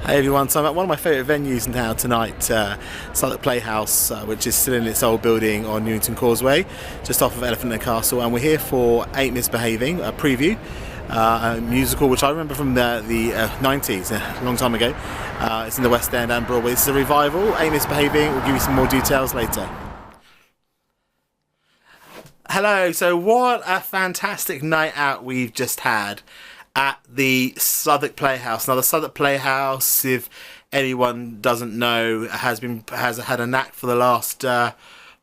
Hey everyone, so I'm at one of my favourite venues now tonight, Southwark Playhouse, which is still in its old building on Newington Causeway, just off of Elephant and Castle, and we're here for Aint Misbehavin, a preview, a musical which I remember from the 90s, a long time ago. It's in the West End and Broadway. This is a revival. Aint Misbehavin, we'll give you some more details later. Hello, so what a fantastic night out we've just had at the Southwark Playhouse. Now the Southwark Playhouse, if anyone doesn't know, has had a knack for the last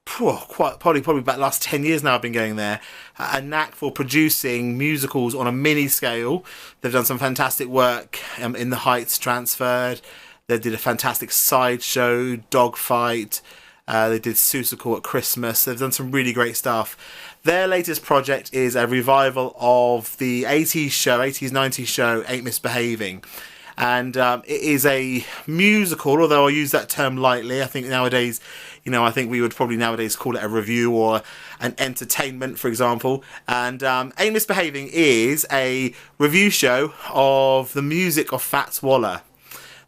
probably about the last 10 years now. I've been going there. A knack for producing musicals on a mini scale. They've done some fantastic work in The Heights Transferred. They did a fantastic sideshow, Dogfight. They did Southwark at Christmas. They've done some really great stuff. Their latest project is a revival of the 80s show, 80s, 90s show, Aint Misbehavin. And it is a musical, although I'll use that term lightly. I think nowadays, I think we would probably nowadays call it a review or an entertainment, for example. And Aint Misbehavin is a review show of the music of Fats Waller.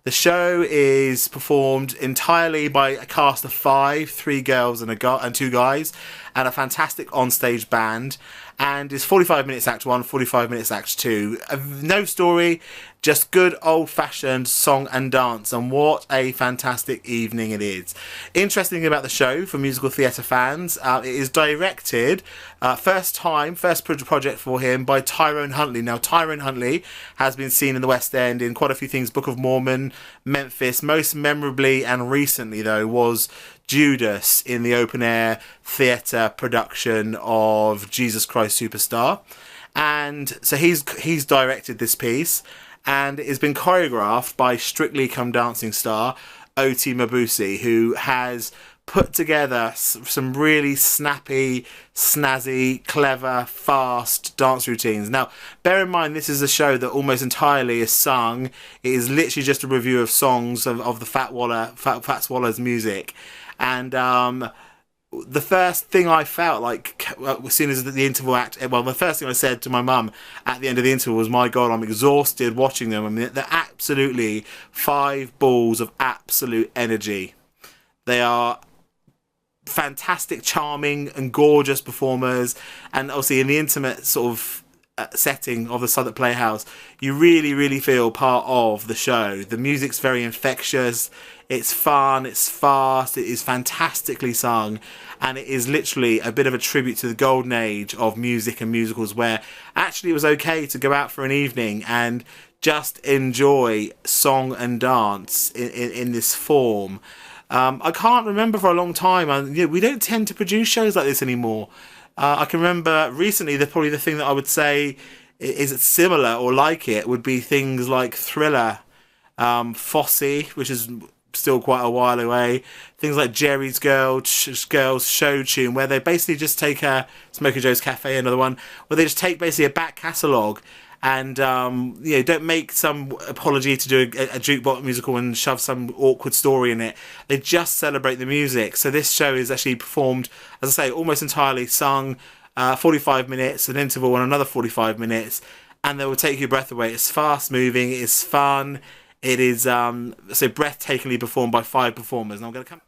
The show is performed entirely by a cast of 5, 3 girls and 2 guys, and a fantastic onstage band, and is 45 minutes Act 1, 45 minutes Act 2. No story, just good old-fashioned song and dance, and what a fantastic evening it is. Interesting thing about the show for musical theatre fans, it is directed, first project for him, by Tyrone Huntley. Now, Tyrone Huntley has been seen in the West End in quite a few things, Book of Mormon, Memphis. Most memorably and recently, though, was Judas in the open-air theatre production of Jesus Christ Superstar. And so he's directed this piece, and it has been choreographed by Strictly Come Dancing star Oti Mabuse, who has put together some really snappy, snazzy, clever, fast dance routines. Now, bear in mind, this is a show that almost entirely is sung. It is literally just a review of songs of the Fats Waller's music. And the first thing I felt like, as soon as the interval act, the first thing I said to my mum at the end of the interval was, my God, I'm exhausted watching them. I mean, they're absolutely 5 balls of absolute energy. They are fantastic, charming and gorgeous performers, and obviously in the intimate sort of setting of the Southwark Playhouse, you really feel part of the show. The music's very infectious, it's fun, it's fast, it is fantastically sung, and it is literally a bit of a tribute to the golden age of music and musicals, where actually it was okay to go out for an evening and just enjoy song and dance in this form. I can't remember for a long time, we don't tend to produce shows like this anymore. I can remember recently, probably the thing that I would say is similar or like it would be things like Thriller, Fosse, which is still quite a while away, things like Jerry's Girls Show Tune, where they basically just take Smoky Joe's Cafe, another one, where they just take basically a back catalogue and don't make some apology to do a jukebox musical and shove some awkward story in it. They just celebrate the music. So this show is actually performed, as I say, almost entirely sung, 45 minutes, an interval and another 45 minutes, and they will take your breath away. It's fast moving, it's fun, it is breathtakingly performed by 5 performers. And I'm going to come.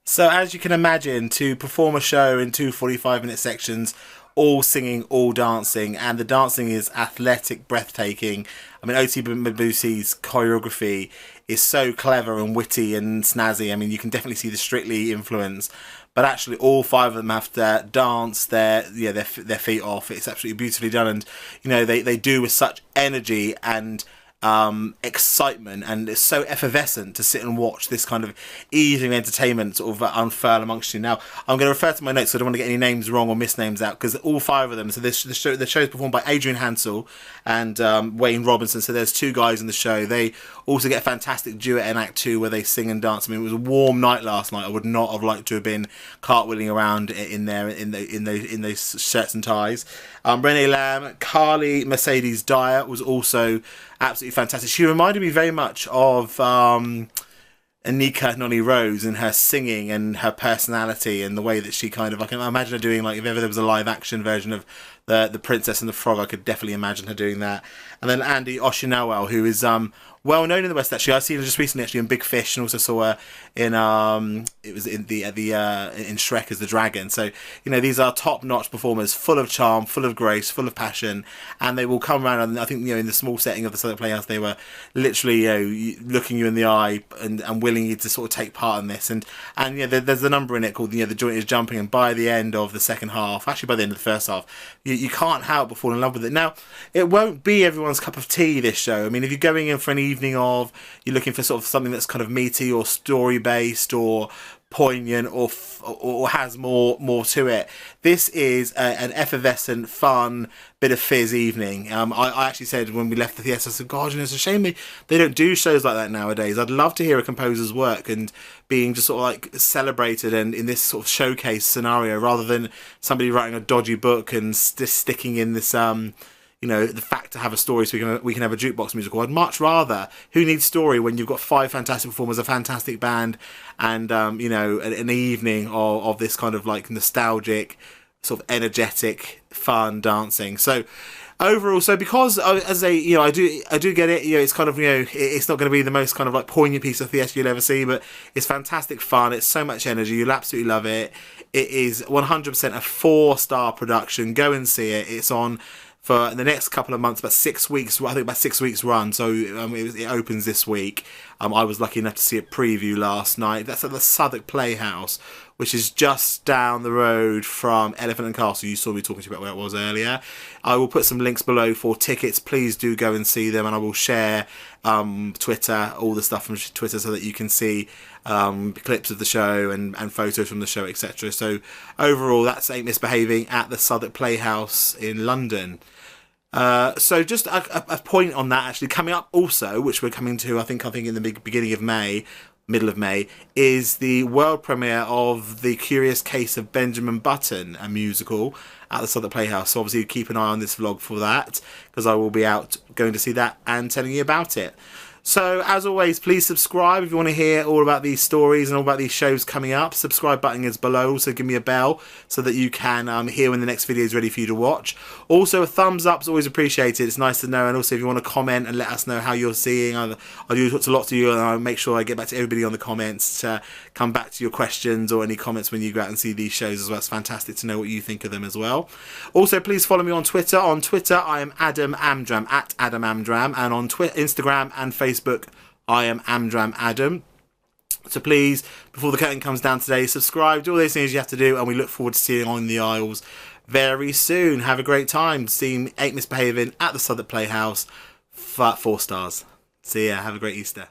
So as you can imagine, to perform a show in 2 45-minute sections, all singing, all dancing, and the dancing is athletic, breathtaking. I mean, Oti Mabuse's choreography is so clever and witty and snazzy. I mean, you can definitely see the Strictly influence, but actually all 5 of them have to dance their feet off. It's absolutely beautifully done, and they do with such energy and excitement, and it's so effervescent to sit and watch this kind of evening entertainment sort of unfurl amongst you. Now, I'm going to refer to my notes, so I don't want to get any names wrong or misnames out, because all 5 of them, so the show is performed by Adrian Hansel and Wayne Robinson, so there's 2 guys in the show. They also get a fantastic duet in Act 2 where they sing and dance. I mean, it was a warm night last night. I would not have liked to have been cartwheeling around in there in those shirts and ties. Renee Lamb, Carly Mercedes Dyer was also absolutely fantastic. She reminded me very much of Anika Noni Rose in her singing and her personality and the way that she kind of, I can imagine her doing, like, if ever there was a live action version of the Princess and the Frog, I could definitely imagine her doing that. And then Andy Oshinawel, who is well known in the West. Actually, I've seen her just recently actually in Big Fish, and also saw her in it was in in Shrek as the dragon. So these are top notch performers, full of charm, full of grace, full of passion, and they will come around. And I think in the small setting of the Southwark Playhouse, they were literally looking you in the eye and willing you to sort of take part in this. And there's a number in it called the joint is jumping, and by the end of the second half, actually by the end of the first half, you can't help but fall in love with it. Now, it won't be everyone's cup of tea, this show. I mean, if you're going in for an evening of, you're looking for sort of something that's kind of meaty or story based or poignant or has more to it, this is an effervescent, fun bit of fizz evening. I actually said when we left the theatre, I said, God, it's a shame they don't do shows like that nowadays. I'd love to hear a composer's work and being just sort of like celebrated and in this sort of showcase scenario, rather than somebody writing a dodgy book and just sticking in this the fact to have a story so we can have a jukebox musical. I'd much rather, who needs story when you've got 5 fantastic performers, a fantastic band, and an evening of this kind of like nostalgic, sort of energetic, fun dancing. So overall, because as I do get it, it's kind of it's not going to be the most kind of like poignant piece of theatre you'll ever see, but it's fantastic fun. It's so much energy. You'll absolutely love it. It is 100% a 4-star production. Go and see it. It's on for the next couple of months, about 6 weeks. I think about 6 weeks run. So it opens this week. I was lucky enough to see a preview last night. That's at the Southwark Playhouse, which is just down the road from Elephant and Castle. You saw me talking to you about where it was earlier. I will put some links below for tickets. Please do go and see them, and I will share Twitter, all the stuff from Twitter, so that you can see clips of the show and photos from the show, etc. So overall, that's Aint Misbehavin at the Southwark Playhouse in London. So just a point on that, actually, coming up also, which we're coming to, I think in the beginning of May, middle of May, is the world premiere of The Curious Case of Benjamin Button, a musical at the Southwark Playhouse. So obviously keep an eye on this vlog for that, because I will be out going to see that and telling you about it. So, as always, please subscribe if you want to hear all about these stories and all about these shows coming up. Subscribe button is below. Also, give me a bell so that you can hear when the next video is ready for you to watch. Also, a thumbs up is always appreciated. It's nice to know. And also, if you want to comment and let us know how you're seeing, I do talk to lots of you, and I'll make sure I get back to everybody on the comments to come back to your questions or any comments when you go out and see these shows as well. It's fantastic to know what you think of them as well. Also, please follow me on Twitter. On Twitter, I am Adam Amdram, at Adam Amdram, and on Instagram and Facebook, I am Amdram Adam. So please, before the curtain comes down today, subscribe, do all those things you have to do, and we look forward to seeing you on the aisles very soon. Have a great time seeing Aint Misbehavin at the Southwark Playhouse. 4 stars. See ya. Have a great Easter.